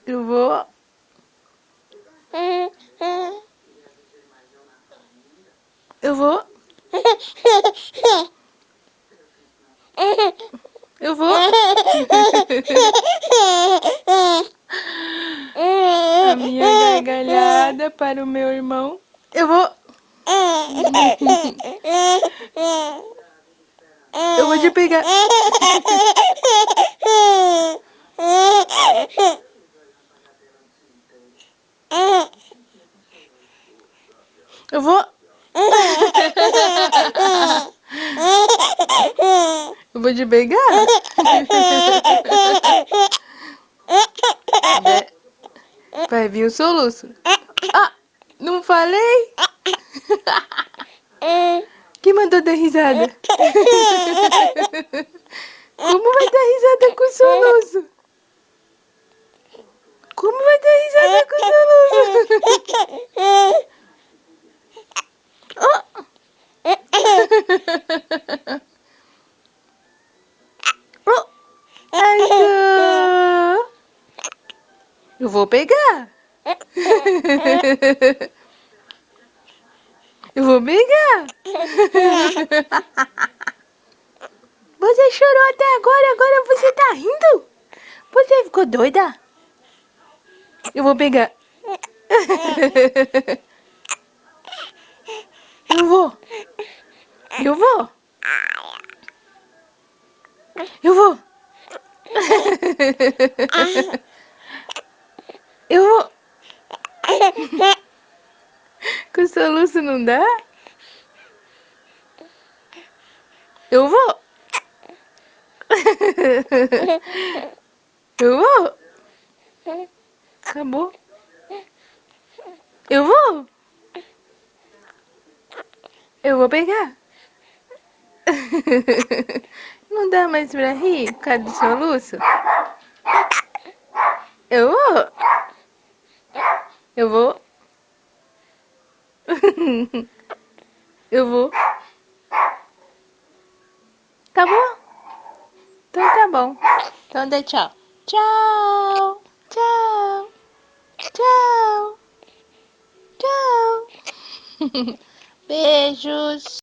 Eu vou. Eu vou. Eu vou. A minha gargalhada para o meu irmão. Eu vou. Eu vou te pegar. Eu vou. Eu vou te pegar. Vai vir o soluço. Ah, não falei? Quem mandou dar risada? Como vai dar risada com soluço? Como vai dar risada com soluço? Oh. Oh. Achou. Eu vou pegar. Eu vou pegar. Você chorou até agora você tá rindo? Você ficou doida? Eu vou pegar. Eu vou. Eu vou. Eu vou. Eu vou. Com soluço não dá? Eu vou. Eu vou. Acabou. Eu vou. Eu vou pegar. Não dá mais pra rir por causa do soluço? Eu vou. Eu vou. Eu vou. Tá bom? Então tá bom. Então dá tchau. Tchau. Tchau. Tchau. Tchau. Beijos.